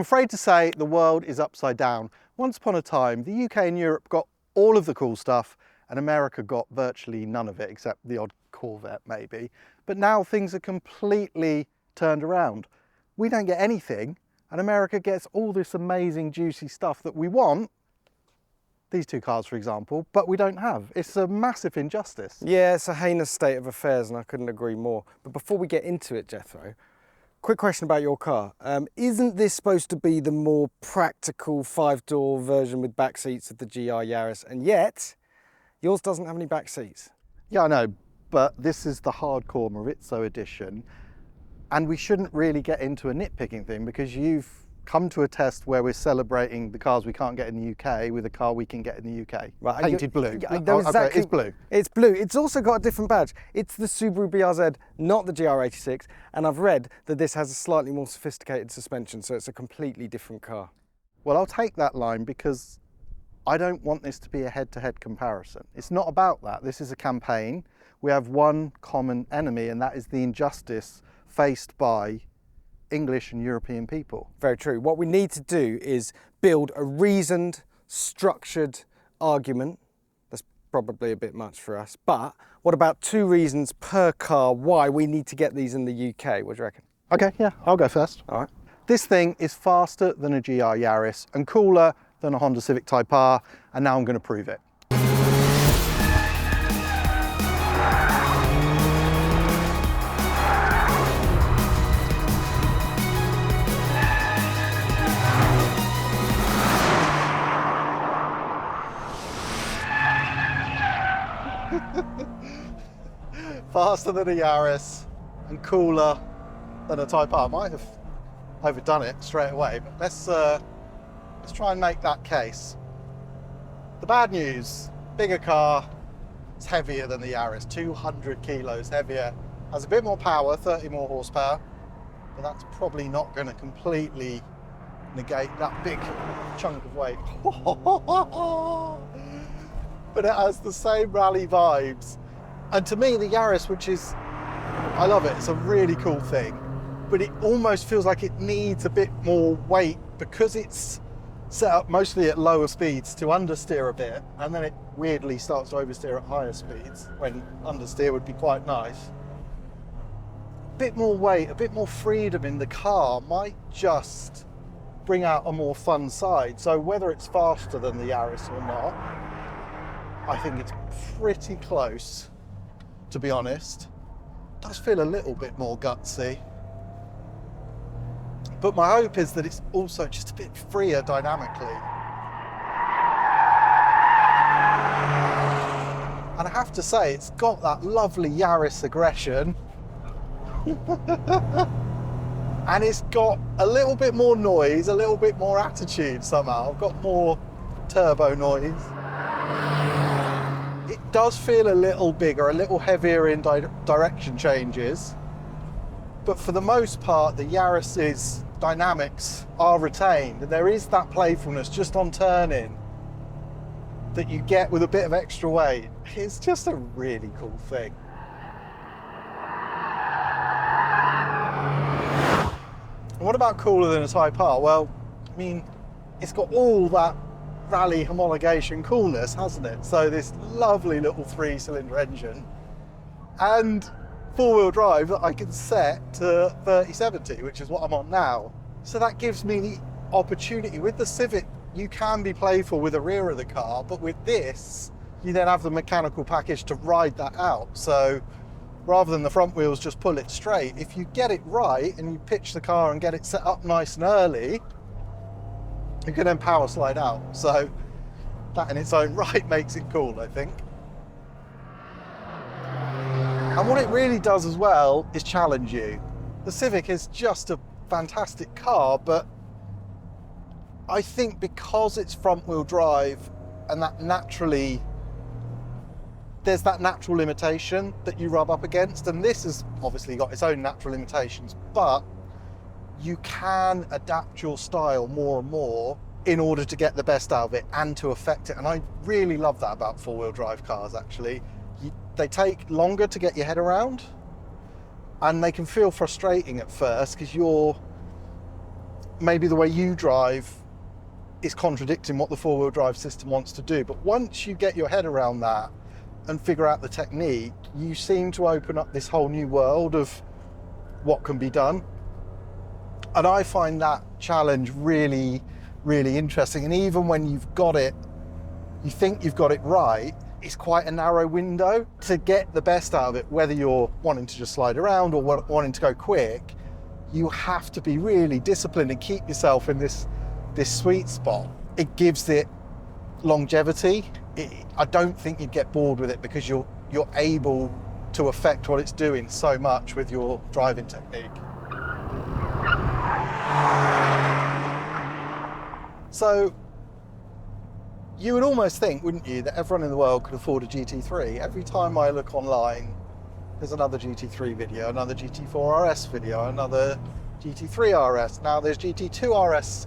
I'm afraid to say the world is upside down. Once upon a time, the UK and Europe got all of the cool stuff and America got virtually none of it, except the odd Corvette maybe. But now things are completely turned around. We don't get anything and America gets all this amazing juicy stuff that we want, these two cars for example, but we don't have. It's a massive injustice. Yeah, it's a heinous state of affairs and I couldn't agree more. But before we get into it, Jethro, quick question about your car. Isn't this supposed to be the more practical 5-door version with back seats of the GR Yaris? And yet, yours doesn't have any back seats. Yeah, I know, but this is the hardcore Maurizio edition. And we shouldn't really get into a nitpicking thing because you've come to a test where we're celebrating the cars we can't get in the UK with a car we can get in the UK. Right, painted blue. I know exactly. It's blue. It's blue. It's also got a different badge. It's the Subaru BRZ, not the GR86. And I've read that this has a slightly more sophisticated suspension, so it's a completely different car. Well, I'll take that line because I don't want this to be a head-to-head comparison. It's not about that. This is a campaign. We have one common enemy, and that is the injustice faced by English and European people. Very true. What we need to do is build a reasoned, structured argument. That's probably a bit much for us, but what about 2 reasons per car why we need to get these in the UK? What do you reckon? Okay, yeah, I'll go first. All right. This thing is faster than a GR Yaris and cooler than a Honda Civic Type R, and now I'm going to prove it. Faster than a Yaris and cooler than a Type R. I might have overdone it straight away, but let's try and make that case. The bad news, bigger car, it's heavier than the Yaris, 200 kilos heavier, has a bit more power, 30 more horsepower, but that's probably not going to completely negate that big chunk of weight. But it has the same rally vibes. And to me, the Yaris, which is, I love it, it's a really cool thing, but it almost feels like it needs a bit more weight because it's set up mostly at lower speeds to understeer a bit, and then it weirdly starts to oversteer at higher speeds when understeer would be quite nice. A bit more weight, a bit more freedom in the car might just bring out a more fun side. So whether it's faster than the Yaris or not, I think it's pretty close. To be honest, it does feel a little bit more gutsy. But my hope is that it's also just a bit freer dynamically. And I have to say, it's got that lovely Yaris aggression. And it's got a little bit more noise, a little bit more attitude somehow. I've got more turbo noise. It does feel a little bigger, a little heavier in direction changes, but for the most part, the Yaris's dynamics are retained, and there is that playfulness just on turning that you get with a bit of extra weight. It's just a really cool thing. And what about cooler than a Type R? Well, I mean, it's got all that rally homologation coolness, hasn't it? So this lovely little 3-cylinder engine and 4-wheel drive that I can set to 30/70, which is what I'm on now. So that gives me the opportunity. With the Civic, you can be playful with the rear of the car, but with this, you then have the mechanical package to ride that out. So rather than the front wheels just pull it straight, if you get it right and you pitch the car and get it set up nice and early, you can then power slide out. So that in its own right makes it cool, I think. And what it really does as well is challenge you. The Civic is just a fantastic car, but I think because it's front wheel drive and that naturally, there's that natural limitation that you rub up against, and this has obviously got its own natural limitations, but you can adapt your style more and more in order to get the best out of it and to affect it. And I really love that about 4-wheel drive cars, actually. They take longer to get your head around, and they can feel frustrating at first because you're maybe the way you drive is contradicting what the four-wheel drive system wants to do. But once you get your head around that and figure out the technique, you seem to open up this whole new world of what can be done. And I find that challenge really, really interesting. And even when you've got it, you think you've got it right, it's quite a narrow window to get the best out of it. Whether you're wanting to just slide around or wanting to go quick, you have to be really disciplined and keep yourself in this sweet spot. It gives it longevity. I don't think you'd get bored with it because you're able to affect what it's doing so much with your driving technique. So you would almost think, wouldn't you, that everyone in the world could afford a GT3. Every time I look online, there's another GT3 video, another GT4 RS video, another GT3 RS. Now there's GT2 RS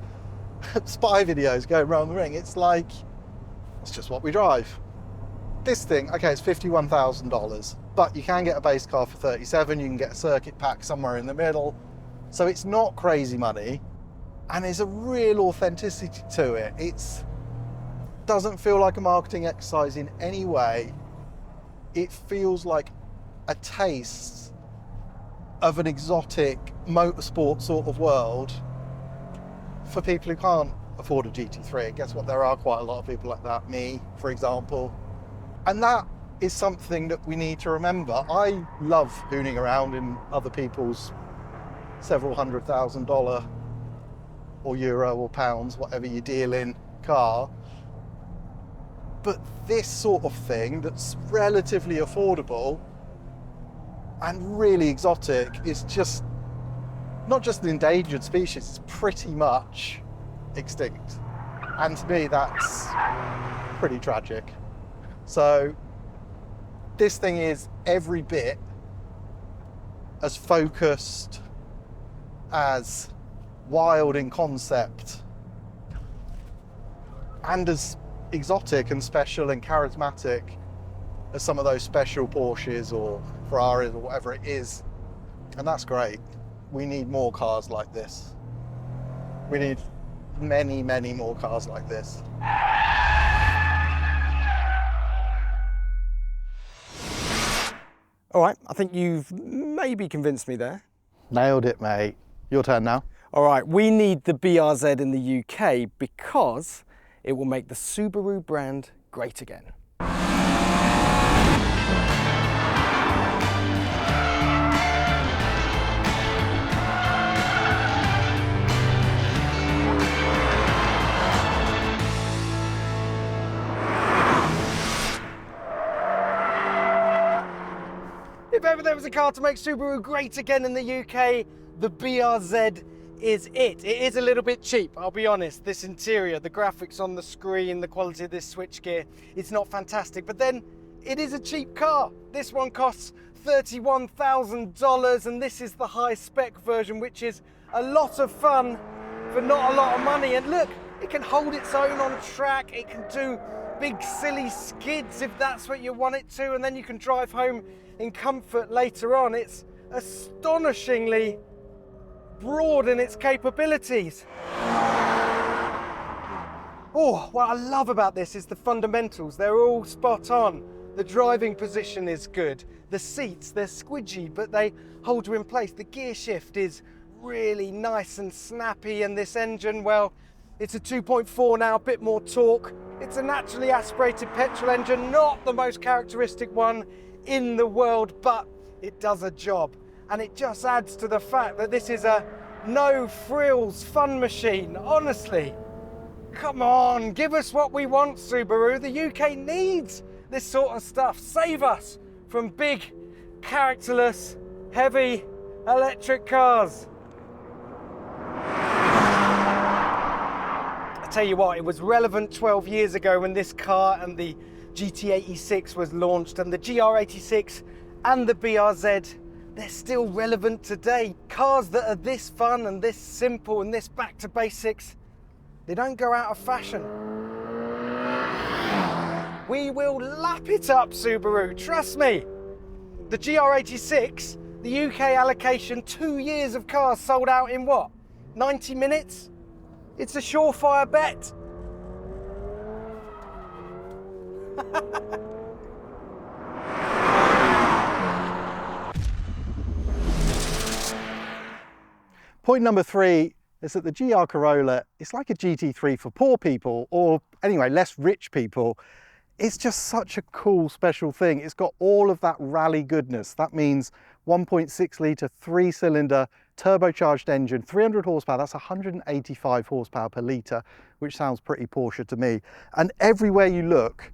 spy videos going around the ring. It's like, it's just what we drive. This thing, okay, it's $51,000, but you can get a base car for 37. You can get a circuit pack somewhere in the middle. So it's not crazy money, and there's a real authenticity to it. It doesn't feel like a marketing exercise in any way. It feels like a taste of an exotic motorsport sort of world for people who can't afford a GT3. Guess what? There are quite a lot of people like that, me, for example. And that is something that we need to remember. I love hooning around in other people's several $100,000 or euro or pounds, whatever you deal in, car. But this sort of thing that's relatively affordable and really exotic is just not just an endangered species, it's pretty much extinct. And to me, that's pretty tragic. So this thing is every bit as focused, as wild in concept, and as exotic and special and charismatic as some of those special Porsches or Ferraris or whatever it is. And that's great. We need more cars like this. We need many, many more cars like this. All right, I think you've maybe convinced me there. Nailed it, mate. Your turn now. All right, we need the BRZ in the UK because it will make the Subaru brand great again. If ever there was a car to make Subaru great again in the UK, the BRZ is it. It is a little bit cheap, I'll be honest. This interior, the graphics on the screen, the quality of this switchgear, it's not fantastic. But then, it is a cheap car. This one costs $31,000, and this is the high-spec version, which is a lot of fun for not a lot of money. And look, it can hold its own on track. It can do big, silly skids if that's what you want it to, and then you can drive home in comfort later on. It's astonishingly broad in its capabilities. Oh, what I love about this is the fundamentals. They're all spot on. The driving position is good. The seats, they're squidgy, but they hold you in place. The gear shift is really nice and snappy, and this engine, well, it's a 2.4 now, a bit more torque. It's a naturally aspirated petrol engine, not the most characteristic one in the world, but it does a job. And it just adds to the fact that this is a no-frills fun machine, honestly. Come on, give us what we want, Subaru. The UK needs this sort of stuff. Save us from big, characterless, heavy electric cars. I tell you what, it was relevant 12 years ago when this car and the GT86 was launched, and the GR86 and the BRZ, they're still relevant today. Cars that are this fun and this simple and this back to basics, they don't go out of fashion. We will lap it up, Subaru, trust me. The GR86, the UK allocation, 2 years of cars sold out in what? 90 minutes? It's a surefire bet. Point number 3 is that the GR Corolla is like a GT3 for poor people, or anyway, less rich people. It's just such a cool, special thing. It's got all of that rally goodness. That means 1.6 litre, 3-cylinder, turbocharged engine, 300 horsepower. That's 185 horsepower per litre, which sounds pretty Porsche to me. And everywhere you look,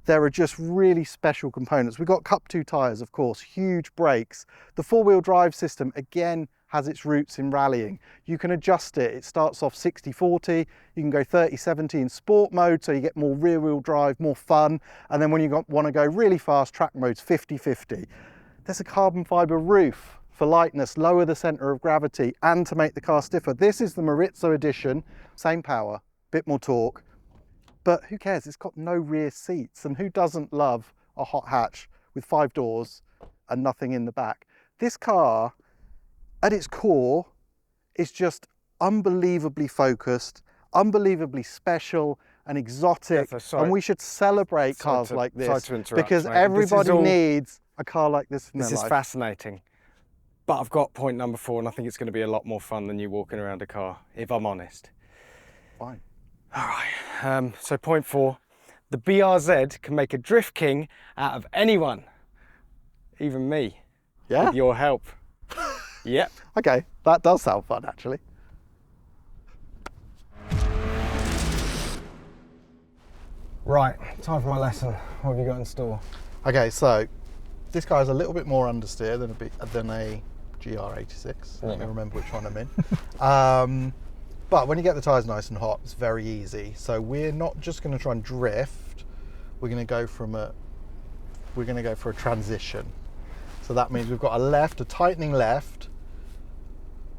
there are just really special components. We've got Cup 2 tyres, of course, huge brakes. The 4-wheel drive system, again, has its roots in rallying. You can adjust it. It starts off 60-40, you can go 30-70 in sport mode, so you get more rear-wheel drive, more fun. And then when you want to go really fast, track mode's 50-50. There's a carbon fibre roof for lightness, lower the centre of gravity, and to make the car stiffer. This is the Maurizzo edition, same power, bit more torque, but who cares? It's got no rear seats, and who doesn't love a hot hatch with 5 doors and nothing in the back? This car, at its core, is just unbelievably focused, unbelievably special and exotic, and we should celebrate cars like this, because everybody needs a car like this in their life. This is fascinating, but I've got point number 4, and I think it's going to be a lot more fun than you walking around a car, if I'm honest. Fine. All right, so point 4, the BRZ can make a drift king out of anyone, even me, with your help. Yep. Okay, that does sound fun, actually. Right, time for my lesson. What have you got in store? Okay, so this car is a little bit more understeer than a GR86. Let me remember which one I'm in. But when you get the tyres nice and hot, it's very easy. So we're not just going to try and drift. We're going to go for a transition. So that means we've got a tightening left,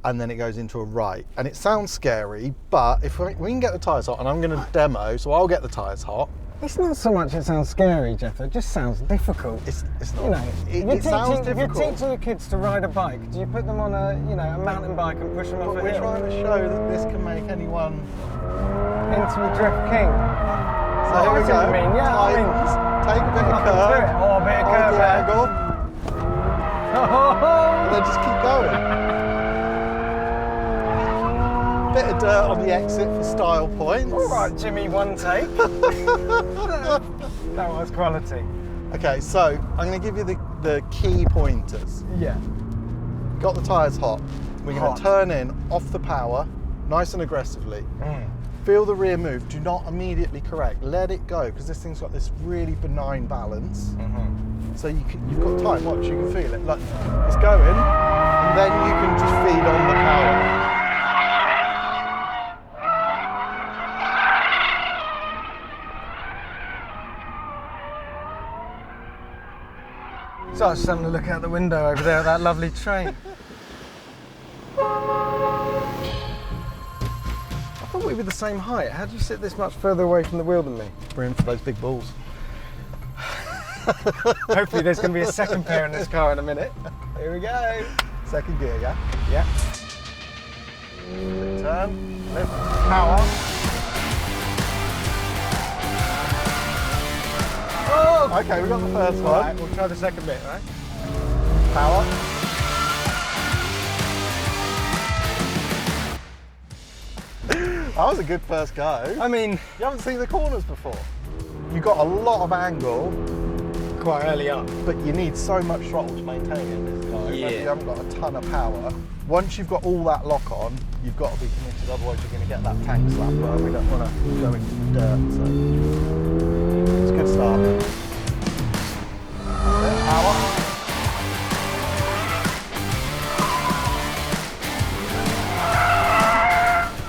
and then it goes into a right. And it sounds scary, but if we can get the tyres hot, and I'm going to demo, so I'll get the tyres hot. It's not so much it sounds scary, Jethro, it just sounds difficult. It's not. You know, it sounds difficult. If you're teaching your kids to ride a bike, do you put them on a mountain bike and push them off a hill? We're trying to show that this can make anyone into a drift king. So here we go. Tightens, take a bit of curve. Oh, a bit of curve there. Angle. And then just keep going. Bit of dirt on the exit for style points. All right, Jimmy, one take. That was quality. Okay, so I'm going to give you the key pointers. Yeah. Got the tyres hot. We're going to turn in off the power, nice and aggressively. Feel the rear move. Do not immediately correct. Let it go, because this thing's got this really benign balance. So you've got time. Watch, you can feel it. Look, it's going, and then you can just feed on the power. So I was just having a look out the window over there at that lovely train. I thought we were the same height. How do you sit this much further away from the wheel than me? We're in for those big balls. Hopefully there's going to be a second pair in this car in a minute. Here we go. Second gear, yeah? Yeah. Big turn, lift, power. Oh! Okay, we got the first one. Right, we'll try the second bit, right? Power. That was a good first go. I mean, you haven't seen the corners before. You got a lot of angle quite early up, but you need so much throttle to maintain it in this car. Yeah. You haven't got a ton of power. Once you've got all that lock on, you've got to be committed, otherwise you're going to get that tank slapper. We don't want to go into the dirt, so it's a good start. Power.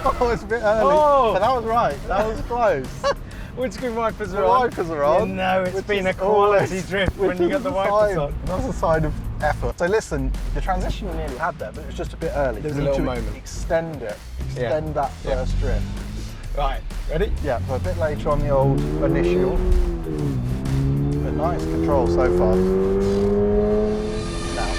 Oh, it's a bit early, but that was right. That was close. Windscreen wipers are the on. Wipers are on. You know it's been a quality drift when you got the wipers on. That's a sign of effort. So listen, the transition you nearly had there, but it was just a bit early. There's a little moment. Extend it. Extend that first drift. Right, ready? Yeah, so a bit later on the old initial. But nice control so far. Now.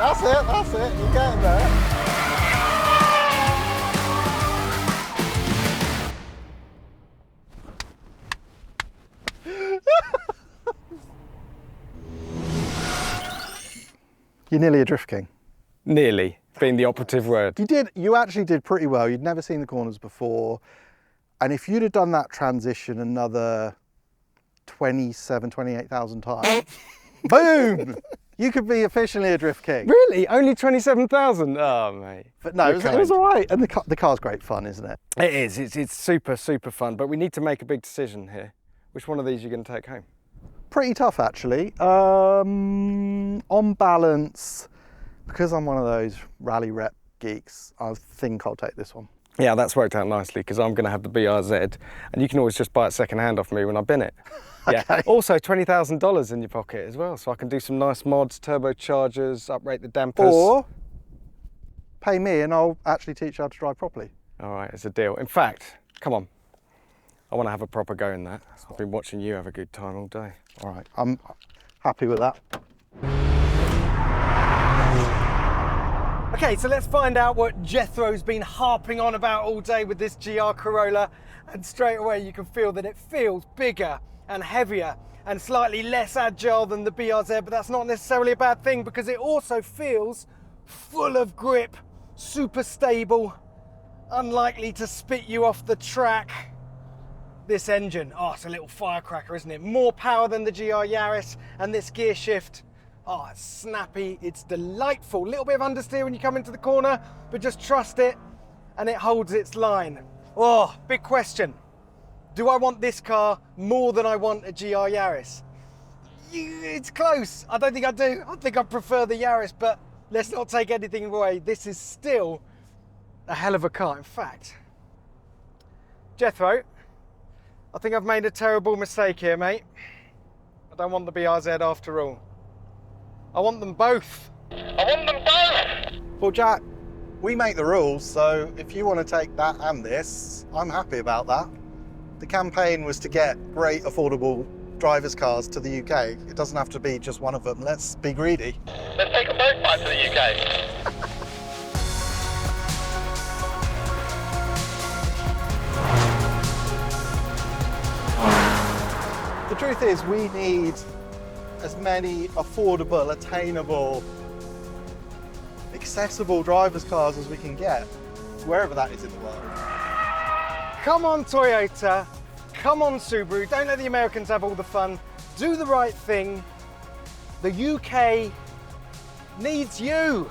That's it. You're getting there. You're nearly a drift king. Nearly, being the operative word. You actually did pretty well. You'd never seen the corners before. And if you'd have done that transition another 28,000 times, boom, you could be officially a drift king. Really? Only 27,000? Oh, mate. But no, it was all right. And the car's great fun, isn't it? It is. It's super, super fun. But we need to make a big decision here. Which one of these are you going to take home? Pretty tough, actually. On balance, because I'm one of those rally rep geeks, I think I'll take this one. Yeah, that's worked out nicely because I'm going to have the BRZ, and you can always just buy it second hand off me when I bin it. Yeah. Okay. Also, $20,000 in your pocket as well, so I can do some nice mods, turbochargers, uprate the dampers. Or pay me and I'll actually teach you how to drive properly. All right, it's a deal. In fact, come on. I want to have a proper go in that. I've been watching you have a good time all day. All right, I'm happy with that. Okay, so let's find out what Jethro's been harping on about all day with this GR Corolla. And straight away you can feel that it feels bigger and heavier and slightly less agile than the BRZ, but that's not necessarily a bad thing because it also feels full of grip, super stable, unlikely to spit you off the track. This engine, oh, it's a little firecracker, isn't it? More power than the GR Yaris, and this gear shift, oh, it's snappy, it's delightful. Little bit of understeer when you come into the corner, but just trust it, and it holds its line. Oh, big question. Do I want this car more than I want a GR Yaris? It's close. I don't think I do. I think I prefer the Yaris, but let's not take anything away. This is still a hell of a car. In fact, Jethro, I think I've made a terrible mistake here, mate. I don't want the BRZ after all. I want them both. I want them both! Well, Jack, we make the rules, so if you want to take that and this, I'm happy about that. The campaign was to get great, affordable drivers' cars to the UK. It doesn't have to be just one of them. Let's be greedy. Let's take them both back to the UK. The truth is, we need as many affordable, attainable, accessible drivers' cars as we can get, wherever that is in the world. Come on, Toyota. Come on, Subaru. Don't let the Americans have all the fun. Do the right thing. The UK needs you.